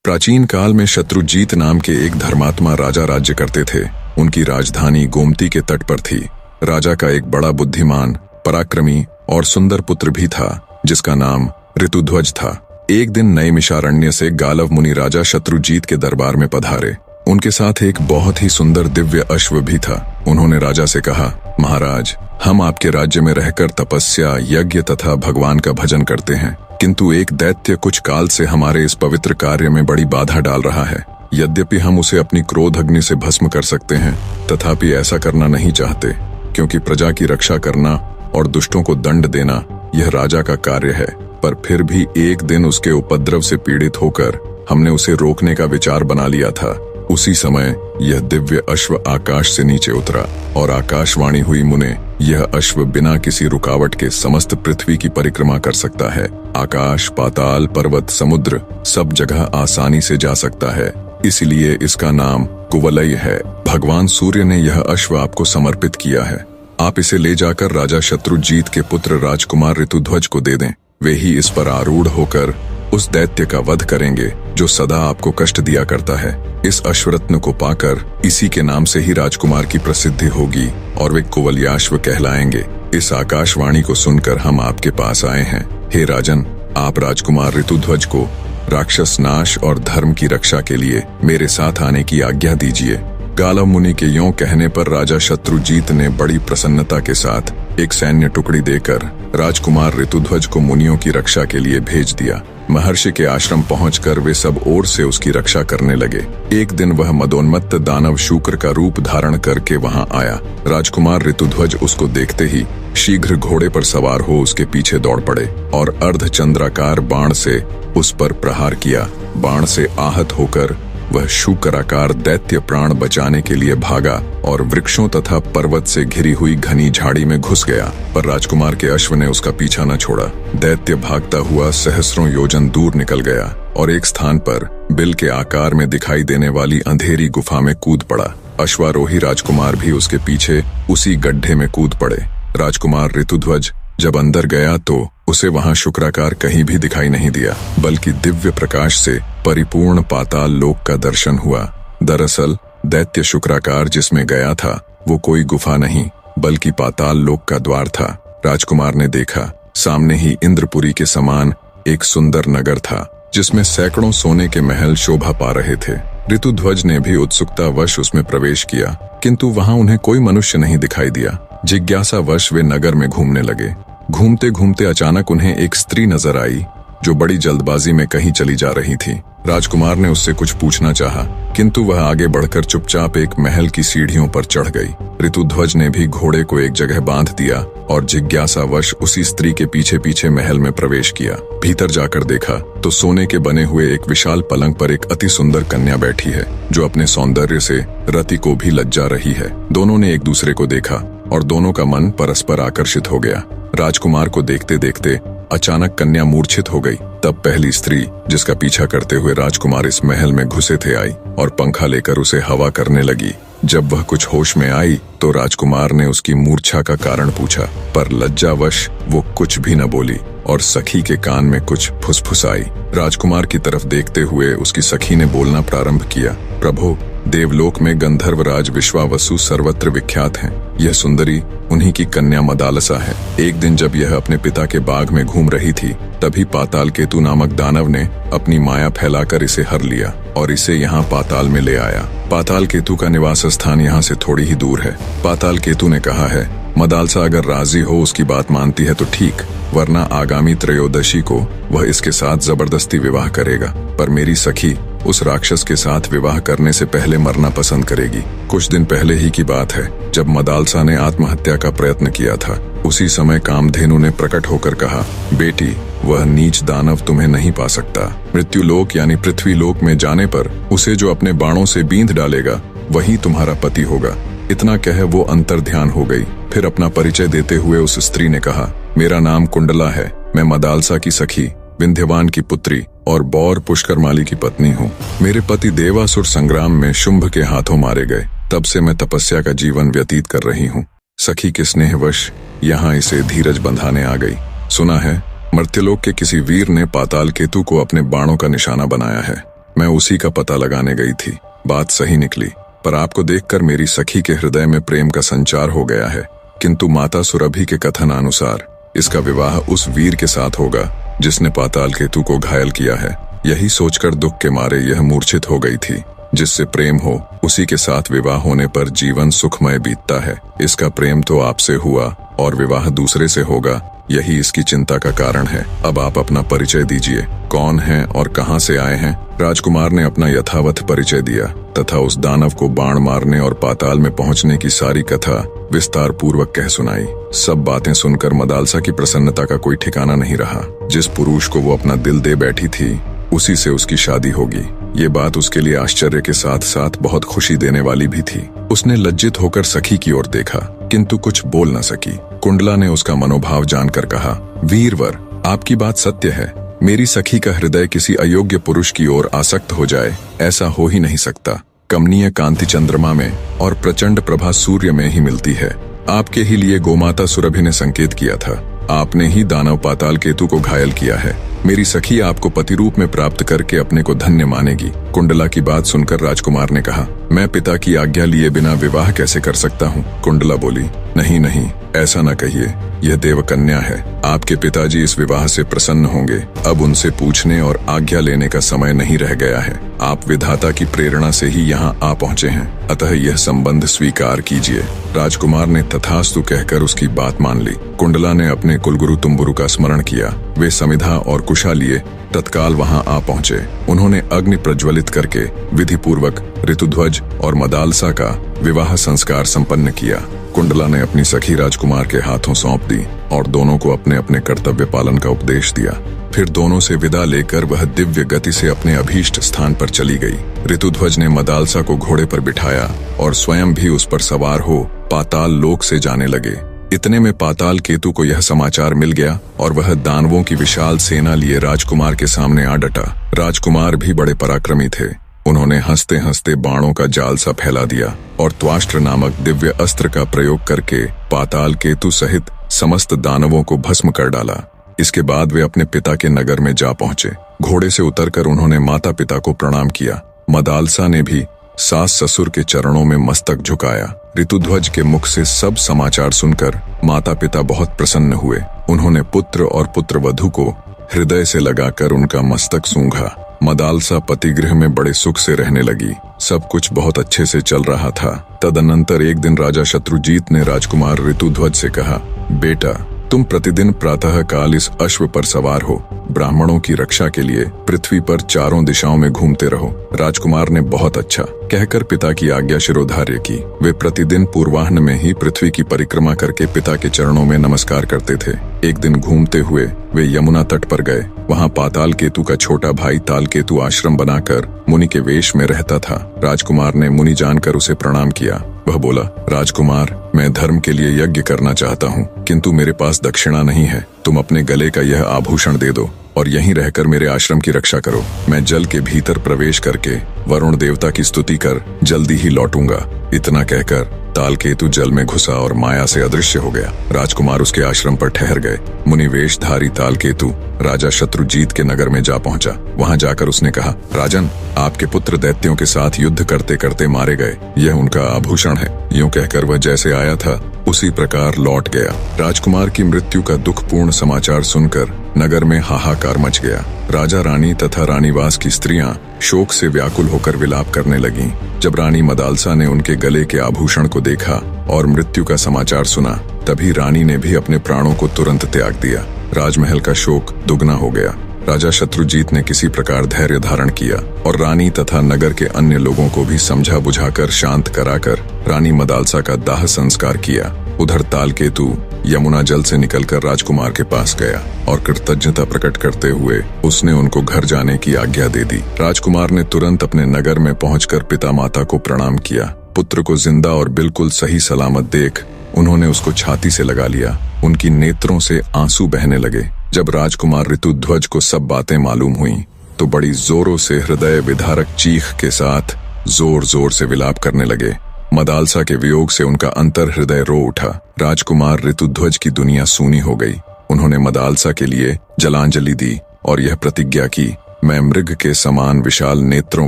प्राचीन काल में शत्रुजीत नाम के एक धर्मात्मा राजा राज्य करते थे। उनकी राजधानी गोमती के तट पर थी। राजा का एक बड़ा बुद्धिमान, पराक्रमी और सुंदर पुत्र भी था जिसका नाम ऋतुध्वज था। एक दिन नैमिषारण्य से गालव मुनि राजा शत्रुजीत के दरबार में पधारे। उनके साथ एक बहुत ही सुंदर दिव्य अश्व भी था। उन्होंने राजा से कहा, महाराज, हम आपके राज्य में रहकर तपस्या, यज्ञ तथा भगवान का भजन करते हैं, किंतु एक दैत्य कुछ काल से हमारे इस पवित्र कार्य में बड़ी बाधा डाल रहा है। यद्यपि हम उसे अपनी क्रोध अग्नि से भस्म कर सकते हैं, तथापि ऐसा करना नहीं चाहते, क्योंकि प्रजा की रक्षा करना और दुष्टों को दंड देना यह राजा का कार्य है। पर फिर भी एक दिन उसके उपद्रव से पीड़ित होकर हमने उसे रोकने का विचार बना लिया था। उसी समय यह दिव्य अश्व आकाश से नीचे उतरा और आकाशवाणी हुई, मुने, यह अश्व बिना किसी रुकावट के समस्त पृथ्वी की परिक्रमा कर सकता है। आकाश, पाताल, पर्वत, समुद्र सब जगह आसानी से जा सकता है, इसलिए इसका नाम कुवलय है। भगवान सूर्य ने यह अश्व आपको समर्पित किया है। आप इसे ले जाकर राजा शत्रुजीत के पुत्र राजकुमार ऋतुध्वज को दे दें। वे ही इस पर आरूढ़ होकर उस दैत्य का वध करेंगे जो सदा आपको कष्ट दिया करता है। इस अश्वरत्न को पाकर इसी के नाम से ही राजकुमार की प्रसिद्धि होगी और वे कुवलयाश्व कहलाएंगे। इस आकाशवाणी को सुनकर हम आपके पास आए हैं। हे राजन, आप राजकुमार ऋतुध्वज को राक्षस नाश और धर्म की रक्षा के लिए मेरे साथ आने की आज्ञा दीजिए। गालव मुनि के यों कहने पर राजा शत्रुजीत ने बड़ी प्रसन्नता के साथ एक सैन्य टुकड़ी देकर राजकुमार ऋतुध्वज को मुनियों की रक्षा के लिए भेज दिया। महर्षि के आश्रम पहुंचकर वे सब ओर से उसकी रक्षा करने लगे। एक दिन वह मदोन्मत्त दानव शूकर का रूप धारण करके वहां आया। राजकुमार ऋतुध्वज उसको देखते ही शीघ्र घोड़े पर सवार हो उसके पीछे दौड़ पड़े और अर्धचंद्राकार बाण से उस पर प्रहार किया। बाण से आहत होकर वह शूकराकार दैत्य प्राण बचाने के लिए भागा और वृक्षों तथा पर्वत से घिरी हुई घनी झाड़ी में घुस गया, पर राजकुमार के अश्व ने उसका पीछा न छोड़ा। दैत्य भागता हुआ सहस्रों योजन दूर निकल गया और एक स्थान पर बिल के आकार में दिखाई देने वाली अंधेरी गुफा में कूद पड़ा। अश्वारोही राजकुमार भी उसके पीछे उसी गड्ढे में कूद पड़े। राजकुमार ऋतुध्वज जब अंदर गया तो उसे वहां शुक्राकार कहीं भी दिखाई नहीं दिया, बल्कि दिव्य प्रकाश से परिपूर्ण पाताल लोक का दर्शन हुआ। दरअसल दैत्य शुक्राकार जिसमें गया था वो कोई गुफा नहीं, बल्कि पाताल लोक का द्वार था। राजकुमार ने देखा, सामने ही इंद्रपुरी के समान एक सुंदर नगर था, जिसमें सैकड़ों सोने के महल शोभा पा रहे थे। ऋतुध्वज ने भी उत्सुकतावश उसमें प्रवेश किया, किंतु वहां उन्हें कोई मनुष्य नहीं दिखाई दिया। जिज्ञासावश वे नगर में घूमने लगे। घूमते घूमते अचानक उन्हें एक स्त्री नजर आई जो बड़ी जल्दबाजी में कहीं चली जा रही थी। राजकुमार ने उससे कुछ पूछना चाहा, किंतु वह आगे बढ़कर चुपचाप एक महल की सीढ़ियों पर चढ़ गई। ऋतुध्वज ने भी घोड़े को एक जगह बांध दिया और जिज्ञासावश उसी स्त्री के पीछे पीछे महल में प्रवेश किया। भीतर जाकर देखा तो सोने के बने हुए एक विशाल पलंग पर एक अति सुंदर कन्या बैठी है, जो अपने सौंदर्य से रति को भी लज्जा रही है। दोनों ने एक दूसरे को देखा और दोनों का मन परस्पर आकर्षित हो गया। राजकुमार को देखते देखते अचानक कन्या मूर्छित हो गई। तब पहली स्त्री जिसका पीछा करते हुए राजकुमार इस महल में घुसे थे आई और पंखा लेकर उसे हवा करने लगी। जब वह कुछ होश में आई तो राजकुमार ने उसकी मूर्छा का कारण पूछा, पर लज्जावश वो कुछ भी न बोली और सखी के कान में कुछ फुसफुसाई। राजकुमार की तरफ देखते हुए उसकी सखी ने बोलना प्रारंभ किया, प्रभु, देवलोक में गंधर्वराज विश्वावसु सर्वत्र विख्यात हैं। यह सुंदरी उन्हीं की कन्या मदालसा है। एक दिन जब यह अपने पिता के बाग में घूम रही थी, तभी पाताल केतु नामक दानव ने अपनी माया फैलाकर इसे हर लिया और इसे यहाँ पाताल में ले आया। पाताल केतु का निवास स्थान यहाँ से थोड़ी ही दूर है। पाताल केतु ने कहा है, मदालसा अगर राजी हो उसकी बात मानती है तो ठीक, वरना आगामी त्रयोदशी को वह इसके साथ जबरदस्ती विवाह करेगा। पर मेरी सखी उस राक्षस के साथ विवाह करने से पहले मरना पसंद करेगी। कुछ दिन पहले ही की बात है, जब मदालसा ने आत्महत्या का प्रयत्न किया था। उसी समय कामधेनु ने प्रकट होकर कहा, बेटी, वह नीच दानव तुम्हें नहीं पा सकता। मृत्युलोक यानी पृथ्वी लोक में जाने पर उसे जो अपने बाणों से बींध डालेगा वही तुम्हारा पति होगा। इतना कह वो अंतर ध्यान हो गई। फिर अपना परिचय देते हुए उस स्त्री ने कहा, मेरा नाम कुंडला है, मैं मदालसा की सखी, विंध्यवान की पुत्री और बौर पुष्करमाली की पत्नी हूँ। मेरे पति देवासुर संग्राम में शुंभ के हाथों मारे गए, तब से मैं तपस्या का जीवन व्यतीत कर रही हूँ। सखी के स्नेहवश यहाँ इसे धीरज बंधाने आ गई। सुना है मर्त्यलोक के किसी वीर ने पाताल केतु को अपने बाणों का निशाना बनाया है। मैं उसी का पता लगाने गई थी। बात सही निकली, पर आपको देखकर मेरी सखी के हृदय में प्रेम का संचार हो गया है। किंतु माता सुरभि के कथन अनुसार इसका विवाह उस वीर के साथ होगा जिसने पाताल केतु को घायल किया है। यही सोचकर दुख के मारे यह मूर्छित हो गई थी। जिससे प्रेम हो उसी के साथ विवाह होने पर जीवन सुखमय बीतता है। इसका प्रेम तो आपसे हुआ और विवाह दूसरे से होगा, यही इसकी चिंता का कारण है। अब आप अपना परिचय दीजिए, कौन हैं और कहां से आए हैं? राजकुमार ने अपना यथावत परिचय दिया तथा उस दानव को बाण मारने और पाताल में पहुंचने की सारी कथा विस्तार पूर्वक कह सुनाई। सब बातें सुनकर मदालसा की प्रसन्नता का कोई ठिकाना नहीं रहा। जिस पुरुष को वो अपना दिल दे बैठी थी उसी से उसकी शादी होगी, ये बात उसके लिए आश्चर्य के साथ साथ बहुत खुशी देने वाली भी थी। उसने लज्जित होकर सखी की ओर देखा किंतु कुछ बोल न सकी। कुंडला ने उसका मनोभाव जानकर कहा, वीरवर, आपकी बात सत्य है। मेरी सखी का हृदय किसी अयोग्य पुरुष की ओर आसक्त हो जाए, ऐसा हो ही नहीं सकता। कमनीय कांति चंद्रमा में और प्रचंड प्रभा सूर्य में ही मिलती है। आपके ही लिए गोमाता सुरभि ने संकेत किया था। आपने ही दानव पाताल केतु को घायल किया है। मेरी सखी आपको पति रूप में प्राप्त करके अपने को धन्य मानेगी। कुंडला की बात सुनकर राजकुमार ने कहा, मैं पिता की आज्ञा लिए बिना विवाह कैसे कर सकता हूँ? कुंडला बोली, नहीं नहीं, ऐसा न कहिए, यह देवकन्या है। आपके पिताजी इस विवाह से प्रसन्न होंगे। अब उनसे पूछने और आज्ञा लेने का समय नहीं रह गया है। आप विधाता की प्रेरणा से ही यहाँ आ पहुँचे हैं, अतः यह संबंध स्वीकार कीजिए। राजकुमार ने तथास्तु कहकर उसकी बात मान ली। कुंडला ने अपने कुलगुरु तुम्बुरु का स्मरण किया। वे समिधा और कुशा लिए तत्काल वहां आ पहुंचे। उन्होंने अग्नि प्रज्वलित करके विधि पूर्वक ऋतुध्वज और मदालसा का विवाह संस्कार संपन्न किया। कुंडला ने अपनी सखी राजकुमार के हाथों सौंप दी और दोनों को अपने अपने कर्तव्य पालन का उपदेश दिया। फिर दोनों से विदा लेकर वह दिव्य गति से अपने अभीष्ट स्थान पर चली गई। ऋतुध्वज ने मदालसा को घोड़े पर बिठाया और स्वयं भी उस पर सवार हो पाताल लोक से जाने लगे। इतने में पाताल केतु को यह समाचार मिल गया और वह दानवों की विशाल सेना लिए राजकुमार के सामने आ डटा। राजकुमार भी बड़े पराक्रमी थे। उन्होंने हंसते हंसते बाणों का जाल सा फैला दिया और त्वाष्ट्र नामक दिव्य अस्त्र का प्रयोग करके पाताल केतु सहित समस्त दानवों को भस्म कर डाला। इसके बाद वे अपने पिता के नगर में जा पहुंचे। घोड़े से उतरकर उन्होंने माता पिता को प्रणाम किया। मदालसा ने भी सास ससुर के चरणों में मस्तक झुकाया। ऋतुध्वज के मुख से सब समाचार सुनकर माता पिता बहुत प्रसन्न हुए। उन्होंने पुत्र और पुत्रवधू को हृदय से लगाकर उनका मस्तक सूंघा। मदालसा पतिगृह में बड़े सुख से रहने लगी। सब कुछ बहुत अच्छे से चल रहा था। तदनंतर एक दिन राजा शत्रुजीत ने राजकुमार ऋतुध्वज से कहा, बेटा, तुम प्रतिदिन प्रातः काल इस अश्व पर सवार हो ब्राह्मणों की रक्षा के लिए पृथ्वी पर चारों दिशाओं में घूमते रहो। राजकुमार ने बहुत अच्छा कहकर पिता की आज्ञा शिरोधार्य की। वे प्रतिदिन पूर्वाह्न में ही पृथ्वी की परिक्रमा करके पिता के चरणों में नमस्कार करते थे। एक दिन घूमते हुए वे यमुना तट पर गए। वहाँ पाताल केतु का छोटा भाई ताल केतु आश्रम बनाकर मुनि के वेश में रहता था। राजकुमार ने मुनि जानकर उसे प्रणाम किया। वह बोला, राजकुमार, मैं धर्म के लिए यज्ञ करना चाहता हूँ, किंतु मेरे पास दक्षिणा नहीं है। तुम अपने गले का यह आभूषण दे दो और यहीं रहकर मेरे आश्रम की रक्षा करो। मैं जल के भीतर प्रवेश करके वरुण देवता की स्तुति कर जल्दी ही लौटूंगा। इतना कहकर ताल केतु जल में घुसा और माया से अदृश्य हो गया। राजकुमार उसके आश्रम पर ठहर गए। मुनि वेशधारी ताल केतु राजा शत्रुजीत के नगर में जा पहुंचा। वहां जाकर उसने कहा, राजन, आपके पुत्र दैत्यों के साथ युद्ध करते करते मारे गए। यह उनका आभूषण है। यूं कहकर वह जैसे आया था उसी प्रकार लौट गया। राजकुमार की मृत्यु का दुखपूर्ण समाचार सुनकर नगर में हाहाकार मच गया। राजा रानी तथा रानीवास की स्त्रियां शोक से व्याकुल होकर विलाप करने लगीं। जब रानी मदालसा ने उनके गले के आभूषण को देखा और मृत्यु का समाचार सुना, तभी रानी ने भी अपने प्राणों को तुरंत त्याग दिया। राजमहल का शोक दुगना हो गया। राजा शत्रुजीत ने किसी प्रकार धैर्य धारण किया और रानी तथा नगर के अन्य लोगों को भी समझा बुझाकर शांत कराकर रानी मदालसा का दाह संस्कार किया। उधर ताल केतु यमुना जल से निकलकर राजकुमार के पास गया और कृतज्ञता प्रकट करते हुए उसने उनको घर जाने की आज्ञा दे दी। राजकुमार ने तुरंत अपने नगर में पहुंचकर पिता माता को प्रणाम किया। पुत्र को जिंदा और बिल्कुल सही सलामत देख उन्होंने उसको छाती से लगा लिया। उनकी नेत्रों से आंसू बहने लगे। जब राजकुमार ऋतुध्वज को सब बातें मालूम हुई तो बड़ी जोरों से हृदय विदारक चीख के साथ जोर जोर से विलाप करने लगे। मदालसा के वियोग से उनका अंतर हृदय रो उठा। राजकुमार ऋतुध्वज की दुनिया सूनी हो गई। उन्होंने मदालसा के लिए जलांजलि दी और यह प्रतिज्ञा की, मैं मृग के समान विशाल नेत्रों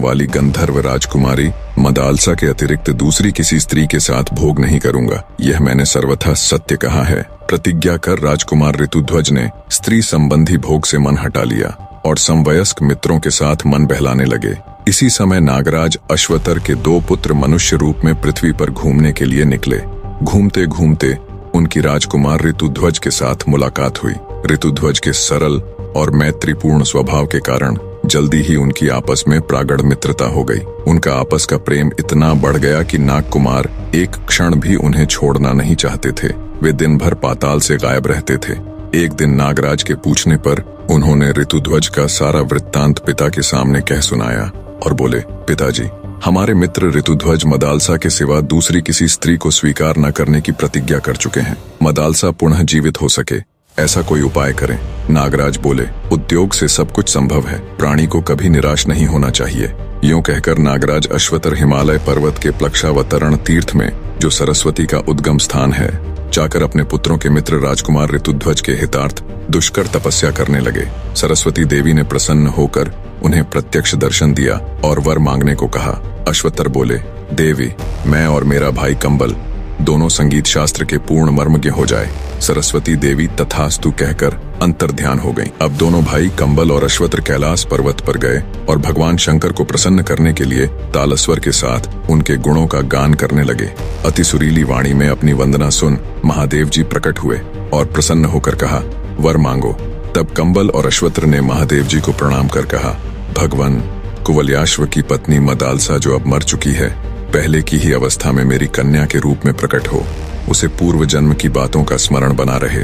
वाली गंधर्व राजकुमारी मदालसा के अतिरिक्त दूसरी किसी स्त्री के साथ भोग नहीं करूंगा। यह मैंने सर्वथा सत्य कहा है। प्रतिज्ञा कर राजकुमार ऋतुध्वज ने स्त्री संबंधी भोग से मन हटा लिया और समवयस्क मित्रों के साथ मन बहलाने लगे। इसी समय नागराज अश्वतर के 2 पुत्र मनुष्य रूप में पृथ्वी पर घूमने के लिए निकले। घूमते घूमते उनकी राजकुमार ऋतुध्वज के साथ मुलाकात हुई। ऋतुध्वज के सरल और मैत्रीपूर्ण स्वभाव के कारण जल्दी ही उनकी आपस में प्रागढ़ मित्रता हो गई। उनका आपस का प्रेम इतना बढ़ गया कि नागकुमार एक क्षण भी उन्हें छोड़ना नहीं चाहते थे। वे दिन भर पाताल से गायब रहते थे। एक दिन नागराज के पूछने पर उन्होंने ऋतुध्वज का सारा वृत्तांत पिता के सामने कह सुनाया और बोले, पिताजी, हमारे मित्र ऋतुध्वज मदालसा के सिवा दूसरी किसी स्त्री को स्वीकार न करने की प्रतिज्ञा कर चुके हैं। मदालसा पुनः जीवित हो सके ऐसा कोई उपाय करें। नागराज बोले, उद्योग से सब कुछ संभव है, प्राणी को कभी निराश नहीं होना चाहिए। यूं कहकर नागराज अश्वतर हिमालय पर्वत के प्लक्षावतरण तीर्थ में, जो सरस्वती का उद्गम स्थान है, जाकर अपने पुत्रों के मित्र राजकुमार ऋतुध्वज के हितार्थ दुष्कर तपस्या करने लगे। सरस्वती देवी ने प्रसन्न होकर उन्हें प्रत्यक्ष दर्शन दिया और वर मांगने को कहा। अश्वतर बोले, देवी, मैं और मेरा भाई कंबल दोनों संगीत शास्त्र के पूर्ण मर्मज्ञ हो जाए। सरस्वती देवी तथास्तु कहकर अंतर्ध्यान हो गईं। अब दोनों भाई कंबल और अश्वतर कैलाश पर्वत पर गए और भगवान शंकर को प्रसन्न करने के लिए तालस्वर के साथ उनके गुणों का गान करने लगे। अति सुरीली वाणी में अपनी वंदना सुन महादेव जी प्रकट हुए और प्रसन्न होकर कहा, वर मांगो। तब कंबल और अश्वतर ने महादेव जी को प्रणाम कर कहा, भगवान, कुवलयाश्व की पत्नी मदालसा जो अब मर चुकी है, पहले की ही अवस्था में मेरी कन्या के रूप में प्रकट हो। उसे पूर्व जन्म की बातों का स्मरण बना रहे,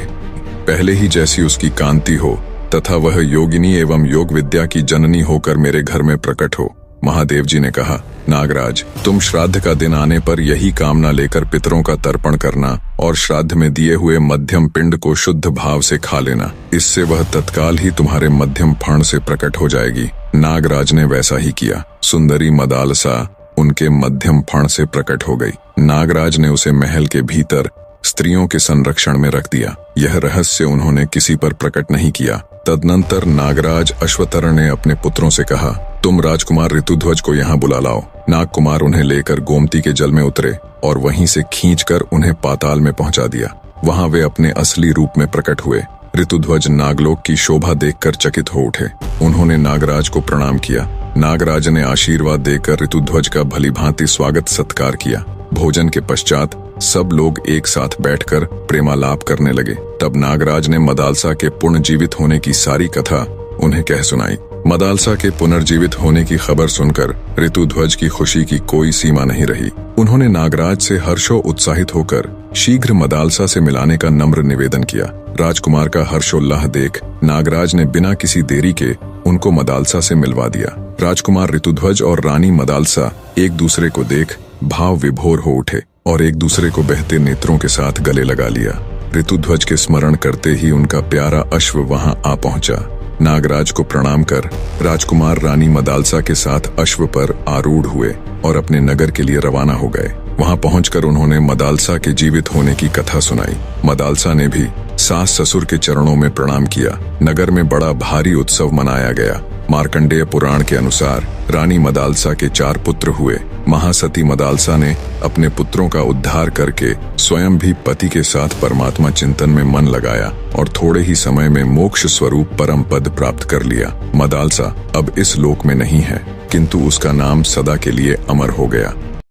पहले ही जैसी उसकी कांति हो तथा वह योगिनी एवं योग विद्या की जननी होकर मेरे घर में प्रकट हो। महादेव जी ने कहा, नागराज, तुम श्राद्ध का दिन आने पर यही कामना लेकर पितरों का तर्पण करना और श्राद्ध में दिए हुए मध्यम पिंड को शुद्ध भाव से खा लेना। इससे वह तत्काल ही तुम्हारे मध्यम फण से प्रकट हो जाएगी। नागराज ने वैसा ही किया। सुंदरी मदालसा उनके मध्यम फण से प्रकट हो गई। नागराज ने उसे महल के भीतर स्त्रियों के संरक्षण में रख दिया। यह रहस्य उन्होंने किसी पर प्रकट नहीं किया। तदनंतर नागराज अश्वतर ने अपने पुत्रों से कहा, तुम राजकुमार ऋतुध्वज को यहाँ बुला लाओ। नागकुमार उन्हें लेकर गोमती के जल में उतरे और वहीं से खींचकर उन्हें पाताल में पहुंचा दिया। वहां वे अपने असली रूप में प्रकट हुए। ऋतुध्वज नागलोक की शोभा देखकर चकित हो उठे। उन्होंने नागराज को प्रणाम किया। नागराज ने आशीर्वाद देकर ऋतुध्वज का भलीभांति स्वागत सत्कार किया। भोजन के पश्चात सब लोग एक साथ बैठकर प्रेमालाप करने लगे। तब नागराज ने मदालसा के पुनर्जीवित होने की सारी कथा उन्हें कह सुनाई। मदालसा के पुनर्जीवित होने की खबर सुनकर ऋतुध्वज की खुशी की कोई सीमा नहीं रही। उन्होंने नागराज से हर्षो उत्साहित होकर शीघ्र मदालसा से मिलाने का नम्र निवेदन किया। राजकुमार का हर्षोल्लाह देख नागराज ने बिना किसी देरी के उनको मदालसा से मिलवा दिया। राजकुमार ऋतुध्वज और रानी मदालसा एक दूसरे को देख भाव विभोर हो उठे और एक दूसरे को बहते नेत्रों के साथ गले लगा लिया। ऋतुध्वज के स्मरण करते ही उनका प्यारा अश्व वहां आ पहुंचा। नागराज को प्रणाम कर राजकुमार रानी मदालसा के साथ अश्व पर आरूढ़ हुए और अपने नगर के लिए रवाना हो गए। वहां पहुंचकर उन्होंने मदालसा के जीवित होने की कथा सुनाई। मदालसा ने भी सास ससुर के चरणों में प्रणाम किया। नगर में बड़ा भारी उत्सव मनाया गया। मार्कंडेय पुराण के अनुसार रानी मदालसा के 4 पुत्र हुए। महासती मदालसा ने अपने पुत्रों का उद्धार करके स्वयं भी पति के साथ परमात्मा चिंतन में मन लगाया और थोड़े ही समय में मोक्ष स्वरूप परम पद प्राप्त कर लिया। मदालसा अब इस लोक में नहीं है, किंतु उसका नाम सदा के लिए अमर हो गया।